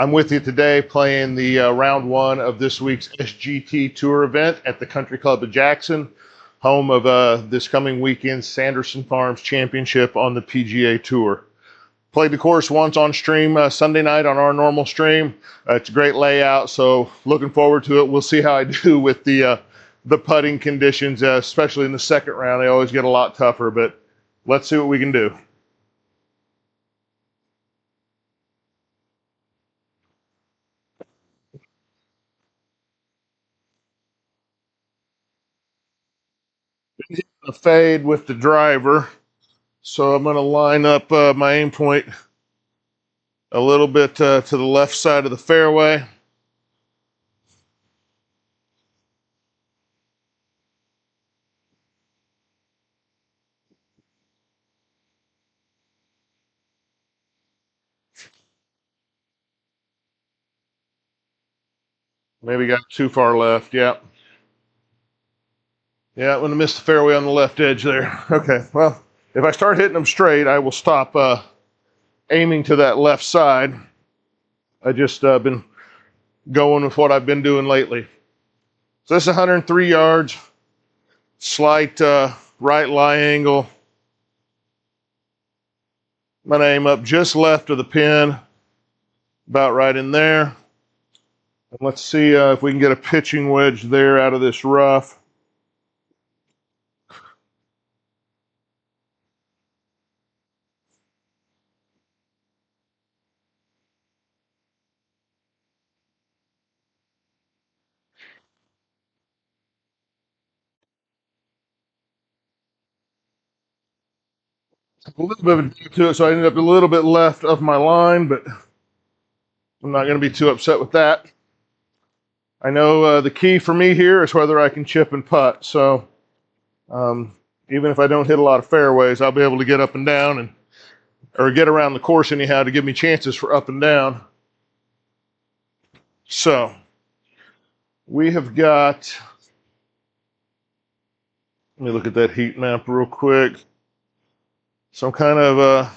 I'm with you today playing the round one of this week's SGT Tour event at the Country Club of Jackson, home of this coming weekend's Sanderson Farms Championship on the PGA Tour. Played the course once on stream Sunday night on our normal stream. It's a great layout, so looking forward to it. We'll see how I do with the putting conditions, especially in the second round. They always get a lot tougher, but let's see what we can do. A fade with the driver, so I'm going to line up my aim point a little bit to the left side of the fairway. Maybe got too far left. Yeah. Yeah, I'm going to miss the fairway on the left edge there. Okay, well, if I start hitting them straight, I will stop aiming to that left side. I just been going with what I've been doing lately. So this is 103 yards, slight right lie angle. I'm going to aim up just left of the pin, about right in there. And let's see if we can get a pitching wedge there out of this rough. A little bit of a dip to it, so I ended up a little bit left of my line, but I'm not going to be too upset with that. I know the key for me here is whether I can chip and putt. So even if I don't hit a lot of fairways, I'll be able to get up and down or get around the course anyhow to give me chances for up and down. So we have got, let me look at that heat map real quick. Some kind of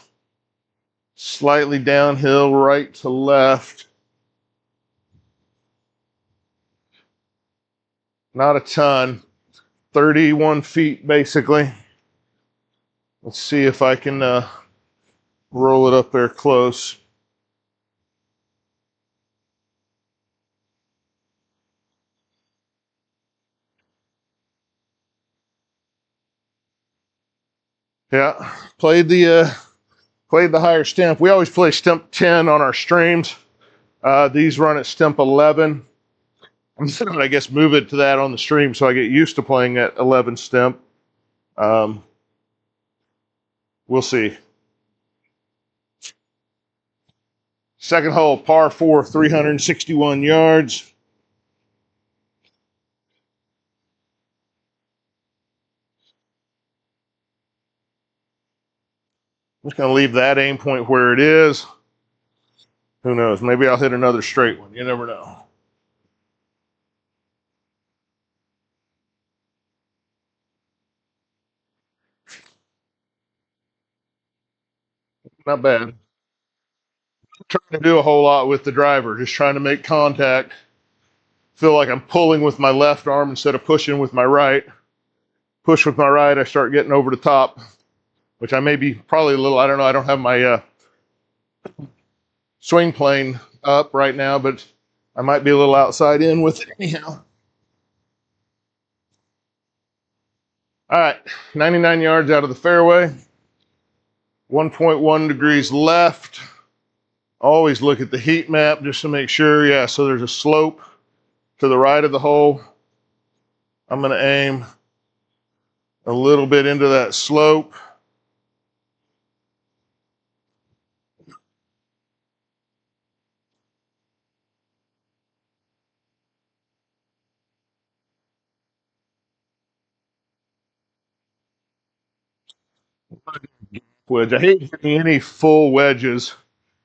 slightly downhill right to left. Not a ton, 31 feet basically. Let's see if I can roll it up there close. Yeah, played the higher stimp. We always play stimp 10 on our streams. These run at stimp 11. I'm just gonna, I guess, move it to that on the stream so I get used to playing at 11 stimp. We'll see. Second hole, par 4, 361 yards. I'm just gonna leave that aim point where it is. Who knows? Maybe I'll hit another straight one. You never know. Not bad. I'm trying to do a whole lot with the driver, just trying to make contact. Feel like I'm pulling with my left arm instead of pushing with my right. Push with my right, I start getting over the top, which I may be probably a little, I don't know, I don't have my swing plane up right now, but I might be a little outside in with it anyhow. All right, 99 yards out of the fairway, 1.1 degrees left. Always look at the heat map just to make sure. Yeah, so there's a slope to the right of the hole. I'm going to aim a little bit into that slope. Wedge. I hate hitting any full wedges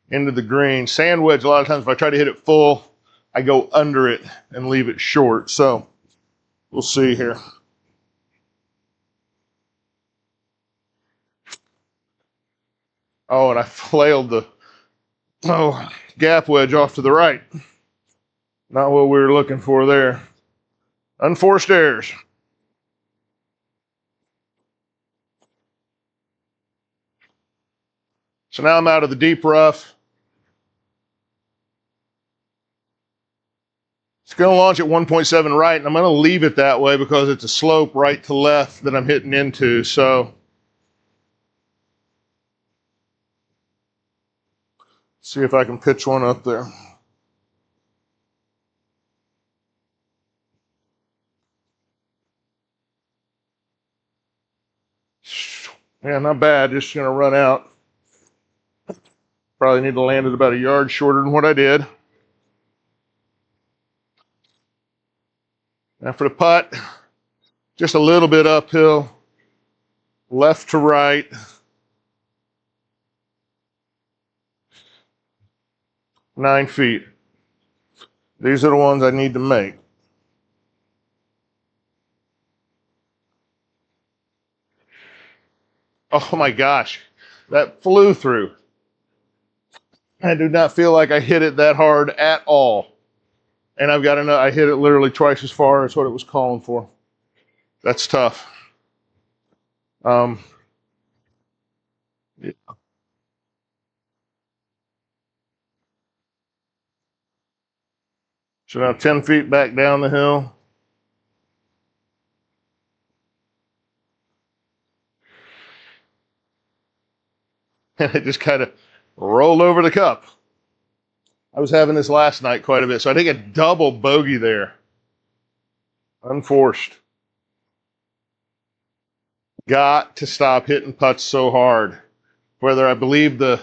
into the green. Sand wedge, a lot of times if I try to hit it full, I go under it and leave it short. So we'll see here. Oh, and I flailed the Oh, gap wedge off to the right. Not what we were looking for there. Unforced errors. So now I'm out of the deep rough. It's going to launch at 1.7 right, and I'm going to leave it that way because it's a slope right to left that I'm hitting into. So see if I can pitch one up there. Yeah, not bad. Just going to run out. Probably need to land it about a yard shorter than what I did. Now for the putt, just a little bit uphill, left to right. Nine feet. These are the ones I need to make. Oh my gosh, that flew through. I do not feel like I hit it that hard at all. And I've got enough, I hit it literally twice as far as what it was calling for. That's tough. Yeah. So now 10 feet back down the hill. And it just kind of rolled over the cup. I was having this last night quite a bit. So I think a double bogey there. Unforced. Got to stop hitting putts so hard. Whether I believe the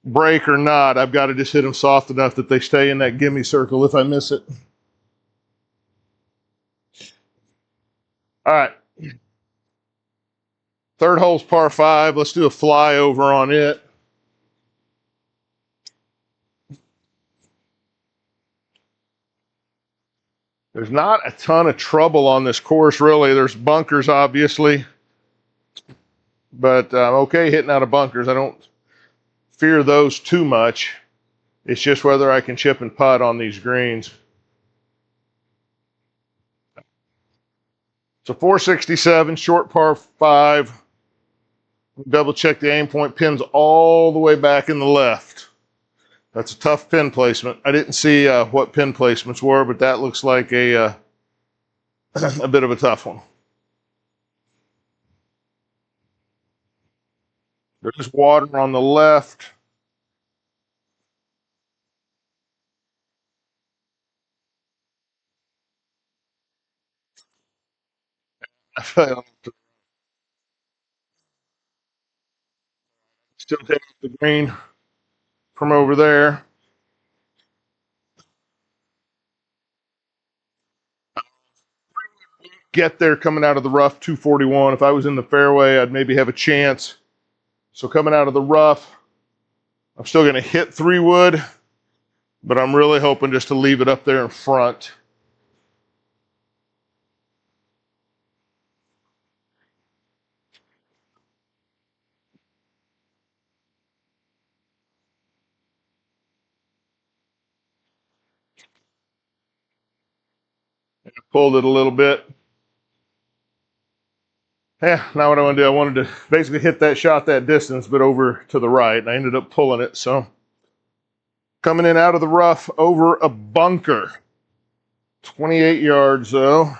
break or not, I've got to just hit them soft enough that they stay in that gimme circle if I miss it. All right. Third hole's par 5. Let's do a flyover on it. There's not a ton of trouble on this course, really. There's bunkers, obviously. But I'm okay hitting out of bunkers. I don't fear those too much. It's just whether I can chip and putt on these greens. So 467, short par 5. Double check the aim point. Pins all the way back in the left. That's a tough pin placement. I didn't see what pin placements were, but that looks like a a bit of a tough one. There's water on the left. I fell. Still taking the green from over there. Get there coming out of the rough 241. If I was in the fairway, I'd maybe have a chance. So coming out of the rough, I'm still going to hit 3-wood, but I'm really hoping just to leave it up there in front. Pulled it a little bit. Yeah, now what I want to do, I wanted to basically hit that shot that distance, but over to the right, and I ended up pulling it. So coming in out of the rough over a bunker. 28 yards, though.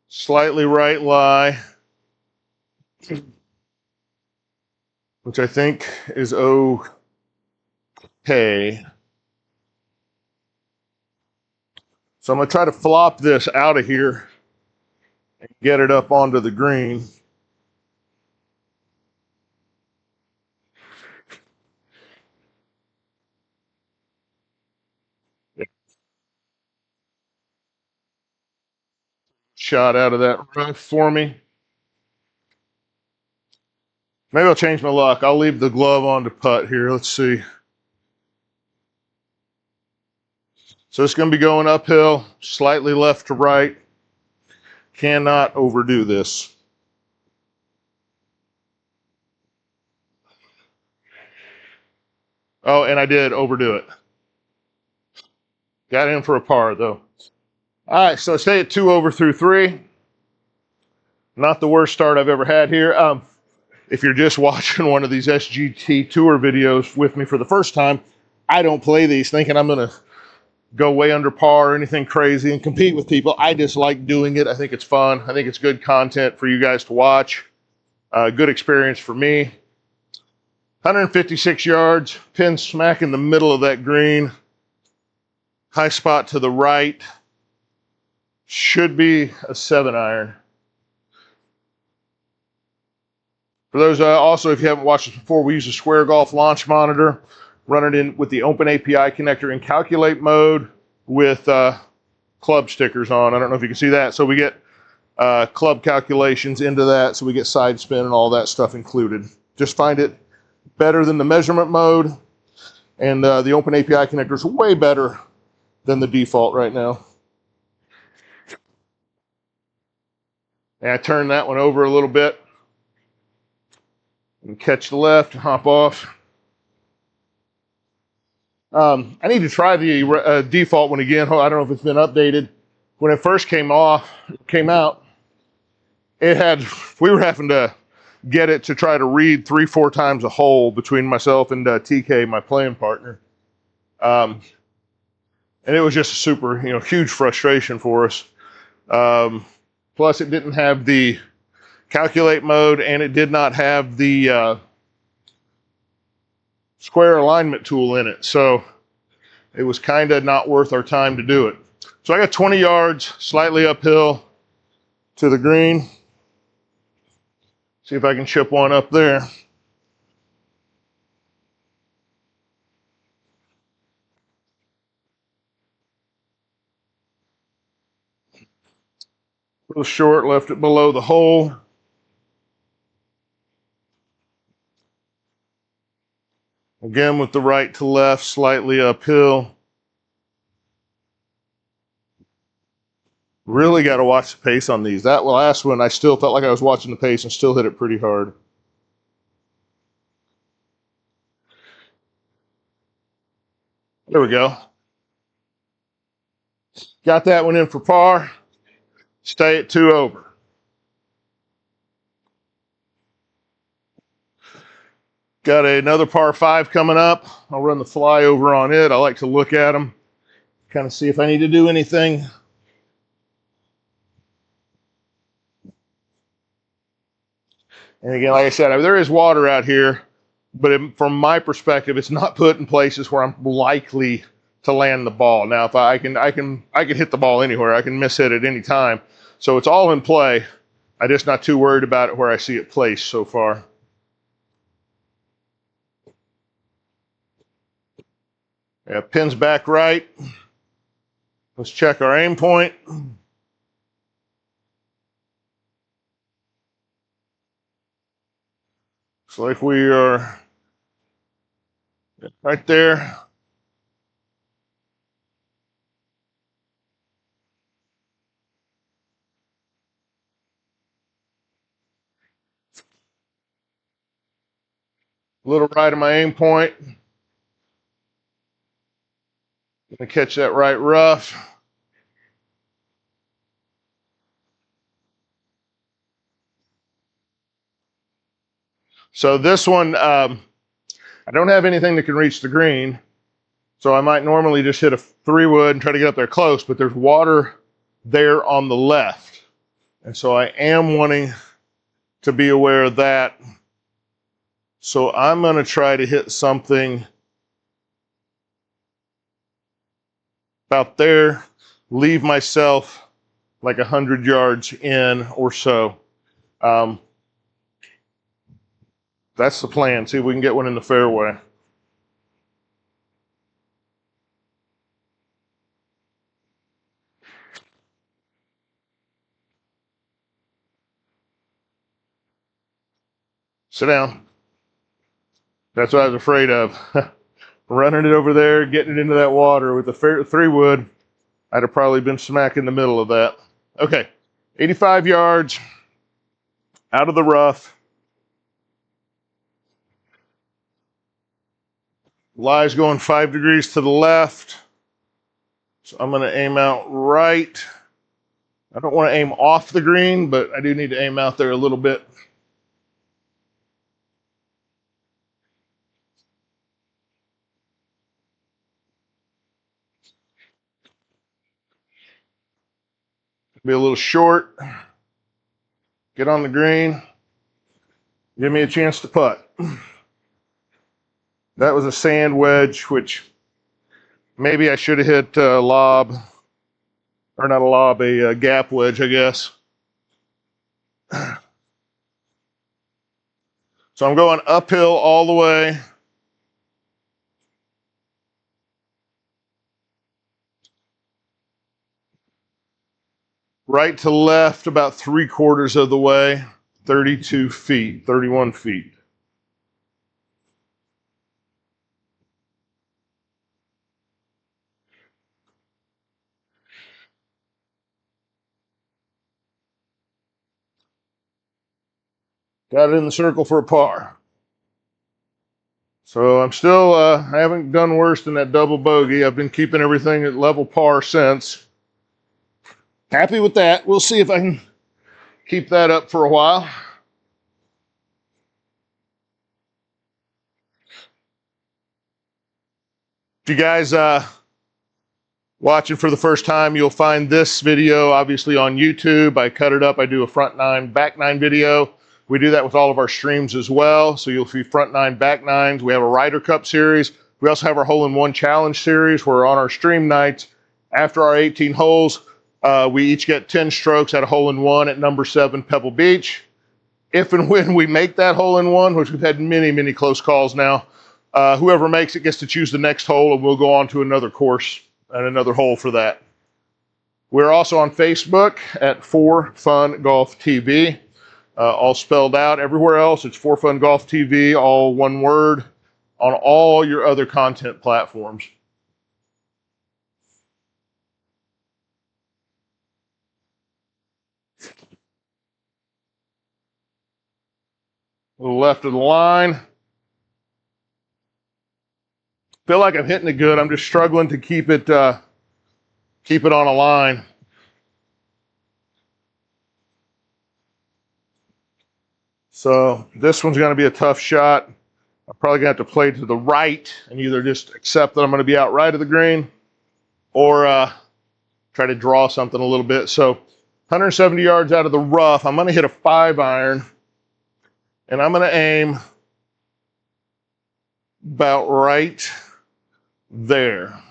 Slightly right lie, which I think is okay. So I'm going to try to flop this out of here and get it up onto the green. Shot out of that rough for me. Maybe I'll change my luck. I'll leave the glove on to putt here. Let's see. So it's going to be going uphill, slightly left to right. Cannot overdo this. Oh, and I did overdo it. Got in for a par, though. All right, so stay at 2 over through 3. Not the worst start I've ever had here. If you're just watching one of these SGT Tour videos with me for the first time, I don't play these thinking I'm going to go way under par or anything crazy and compete with people. I just like doing it. I think it's fun. I think it's good content for you guys to watch. Good experience for me. 156 yards, pin smack in the middle of that green. High spot to the right. Should be a 7-iron. For those also, if you haven't watched this before, we use a Square Golf launch monitor. Run it in with the Open API connector in calculate mode with club stickers on. I don't know if you can see that. So we get club calculations into that. So we get side spin and all that stuff included. Just find it better than the measurement mode. And the Open API connector is way better than the default right now. And I turn that one over a little bit and catch the left and hop off. I need to try the default one again. I don't know if it's been updated. When it first came out, it had, we were having to get it to try to read 3-4 times a hole between myself and TK, my playing partner. And it was just a super, huge frustration for us. Plus, it didn't have the calculate mode, and it did not have the square alignment tool in it. So it was kind of not worth our time to do it. So I got 20 yards, slightly uphill to the green. See if I can chip one up there. A little short, left it below the hole. Again with the right to left, slightly uphill. Really got to watch the pace on these. That last one, I still felt like I was watching the pace and still hit it pretty hard. There we go. Got that one in for par. Stay at 2 over. Got another par 5 coming up. I'll run the flyover on it. I like to look at them, kind of see if I need to do anything. And again, like I said, there is water out here, but from my perspective, it's not put in places where I'm likely to land the ball. Now, if I can hit the ball anywhere. I can miss hit at any time. So it's all in play. I'm just not too worried about it where I see it placed so far. Yeah, pins back right. Let's check our aim point. Looks like we are right there. A little right of my aim point. Gonna catch that right rough. So this one, I don't have anything that can reach the green. So I might normally just hit a 3-wood and try to get up there close, but there's water there on the left. And so I am wanting to be aware of that. So I'm gonna try to hit something about there, leave myself like 100 yards in or so. That's the plan. See if we can get one in the fairway. Sit down. That's what I was afraid of. Running it over there, getting it into that water with the 3-wood, I'd have probably been smack in the middle of that. Okay, 85 yards out of the rough. Lie's going 5 degrees to the left. So I'm going to aim out right. I don't want to aim off the green, but I do need to aim out there a little bit. Be a little short. Get on the green. Give me a chance to putt. That was a sand wedge, which maybe I should have hit a lob, or not a lob, a gap wedge, I guess. So I'm going uphill all the way. Right to left about 3/4 of the way, 32 feet, 31 feet. Got it in the circle for a par. So I'm still, I haven't done worse than that double bogey. I've been keeping everything at level par since. Happy with that. We'll see if I can keep that up for a while. If you guys watching for the first time, you'll find this video obviously on YouTube. I cut it up. I do a front nine, back nine video. We do that with all of our streams as well. So you'll see front nine, back nines. We have a Ryder Cup series. We also have our hole-in-one challenge series where on our stream nights, after our 18 holes, we each get 10 strokes at a hole-in-one at number 7 Pebble Beach. If and when we make that hole-in-one, which we've had many, many close calls now, whoever makes it gets to choose the next hole, and we'll go on to another course and another hole for that. We're also on Facebook at ForeFunGolfTV, all spelled out. Everywhere else, it's ForeFunGolfTV, all one word, on all your other content platforms. A little left of the line. Feel like I'm hitting it good. I'm just struggling to keep it on a line. So this one's going to be a tough shot. I'm probably going to have to play to the right and either just accept that I'm going to be out right of the green or try to draw something a little bit. So 170 yards out of the rough, I'm going to hit a 5-iron, and I'm going to aim about right there.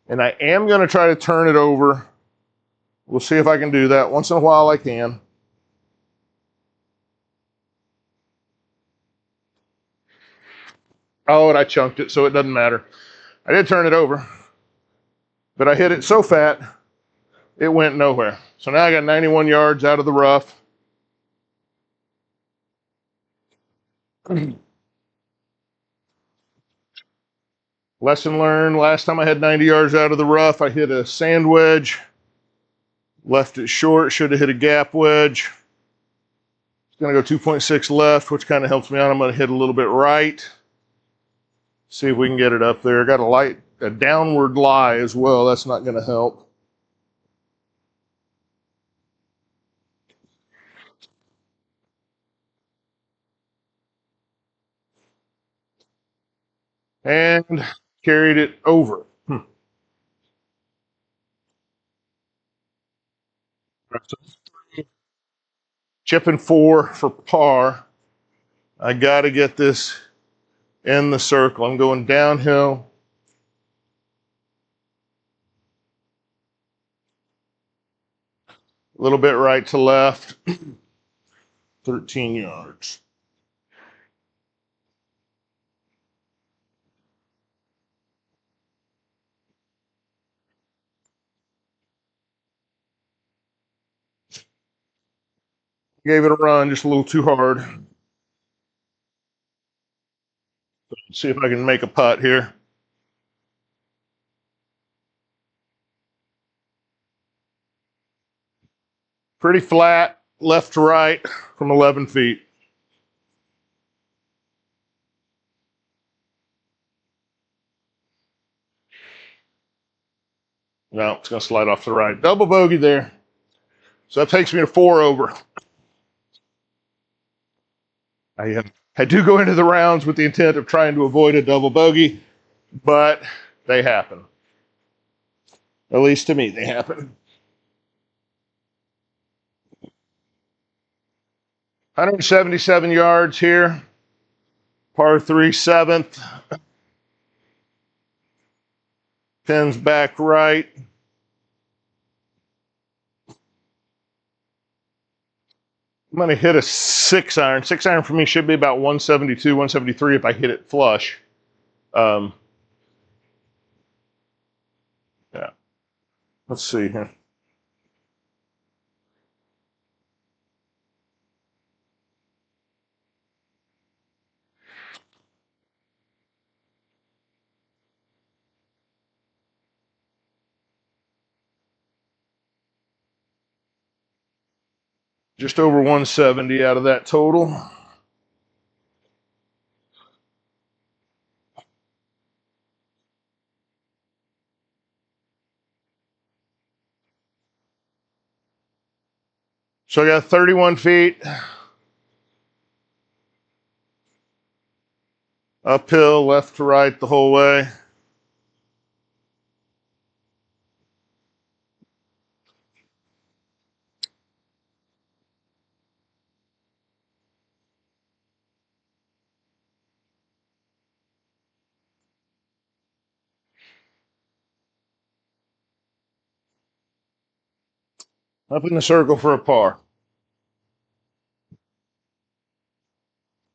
And I am going to try to turn it over. We'll see if I can do that. Once in a while I can. Oh, and I chunked it, so it doesn't matter. I did turn it over, but I hit it so fat, it went nowhere. So now I got 91 yards out of the rough. Lesson learned, last time I had 90 yards out of the rough, I hit a sand wedge, left it short, should have hit a gap wedge. It's going to go 2.6 left, which kind of helps me out. I'm going to hit a little bit right. See if we can get it up there. Got a downward lie as well. That's not going to help. And carried it over. Chipping 4 for par. I got to get this in the circle. I'm going downhill. A little bit right to left. 13 yards. Gave it a run, just a little too hard. Let's see if I can make a putt here. Pretty flat, left to right from 11 feet. No, it's going to slide off to the right. Double bogey there. So that takes me to 4 over. I do go into the rounds with the intent of trying to avoid a double bogey, but they happen. At least to me, they happen. 177 yards here. Par 3, 7th. Pins back right. I'm going to hit a 6 iron. 6 iron for me should be about 172, 173 if I hit it flush. Yeah. Let's see here. Just over 170 out of that total. So I got 31 feet. Uphill, left to right the whole way. Up in the circle for a par.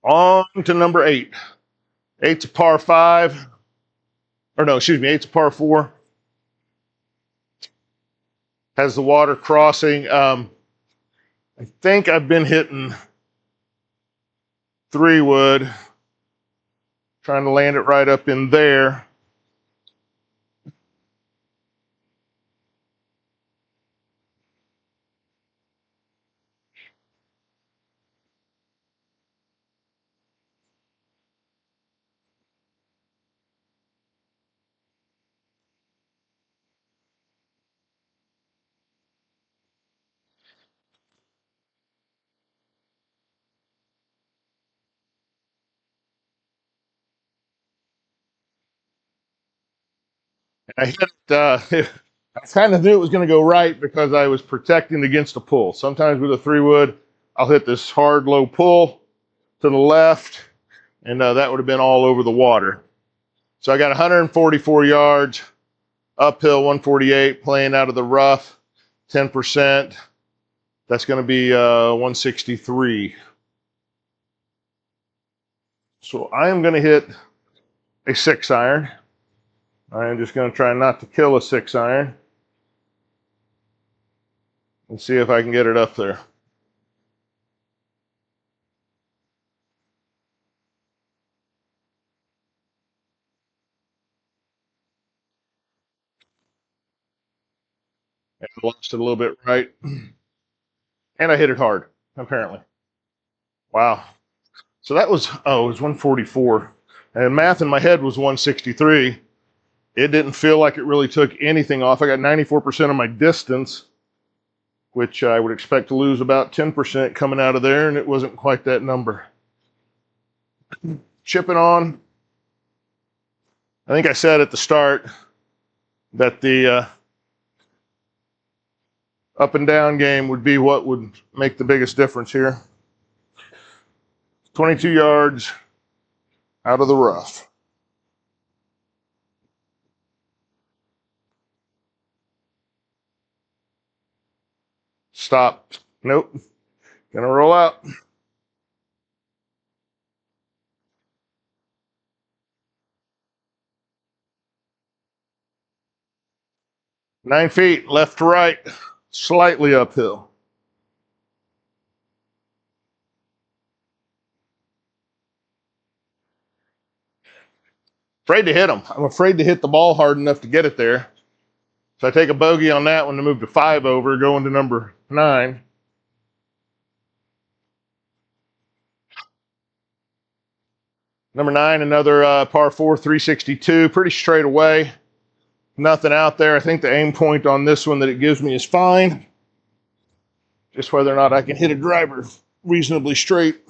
On to number 8. 8's a par 5. Or no, excuse me, 8's a par 4. Has the water crossing. I think I've been hitting 3-wood. Trying to land it right up in there. I hit I kind of knew it was going to go right because I was protecting against a pull. Sometimes with a 3-wood, I'll hit this hard low pull to the left, and that would have been all over the water. So I got 144 yards, uphill 148, playing out of the rough, 10%. That's going to be 163. So I am going to hit a 6 iron. I am just going to try not to kill a 6 iron and see if I can get it up there. And I lost it a little bit right. And I hit it hard, apparently. Wow. So that was, it was 144. And math in my head was 163. It didn't feel like it really took anything off. I got 94% of my distance, which I would expect to lose about 10% coming out of there, and it wasn't quite that number. Chipping on. I think I said at the start that the up and down game would be what would make the biggest difference here. 22 yards out of the rough. Stop. Nope. Gonna roll out. Nine feet, left to right, slightly uphill. Afraid to hit them. I'm afraid to hit the ball hard enough to get it there. So I take a bogey on that one to move to 5 over, going to number 9. Number 9, another par 4, 362, pretty straight away. Nothing out there. I think the aim point on this one that it gives me is fine. Just whether or not I can hit a driver reasonably straight.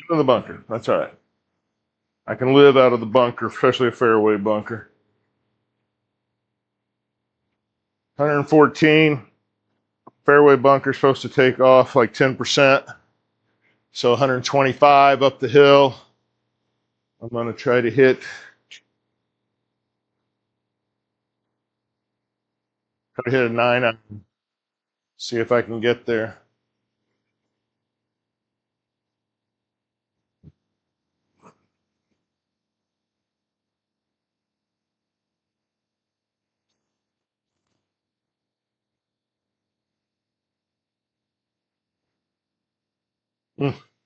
Into the bunker. That's all right. I can live out of the bunker, especially a fairway bunker. 114. Fairway bunker supposed to take off like 10%. So 125 up the hill. I'm going to try to hit a 9. See if I can get there.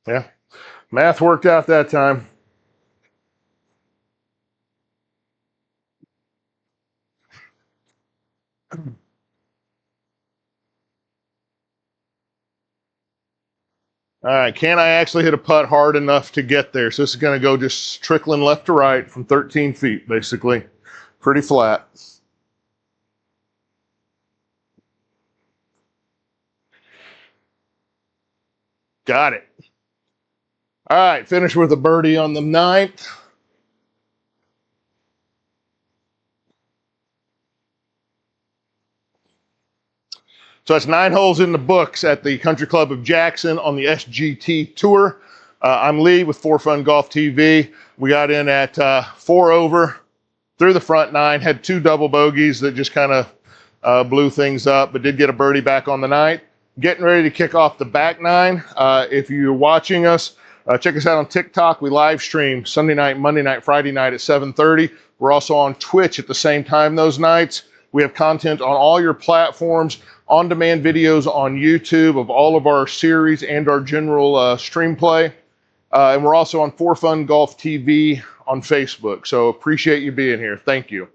Yeah, math worked out that time. All right, can I actually hit a putt hard enough to get there? So this is going to go just trickling left to right from 13 feet, basically. Pretty flat. Got it. All right, finish with a birdie on the 9th. So that's 9 holes in the books at the Country Club of Jackson on the SGT Tour. I'm Lee with ForeFunGolfTV. We got in at 4 over through the front 9, had 2 double bogeys that just kind of blew things up, but did get a birdie back on the 9th. Getting ready to kick off the back 9. If you're watching us, check us out on TikTok. We live stream Sunday night, Monday night, Friday night at 7:30. We're also on Twitch at the same time those nights. We have content on all your platforms, on-demand videos on YouTube of all of our series and our general stream play. And we're also on ForeFunGolfTV on Facebook. So appreciate you being here. Thank you.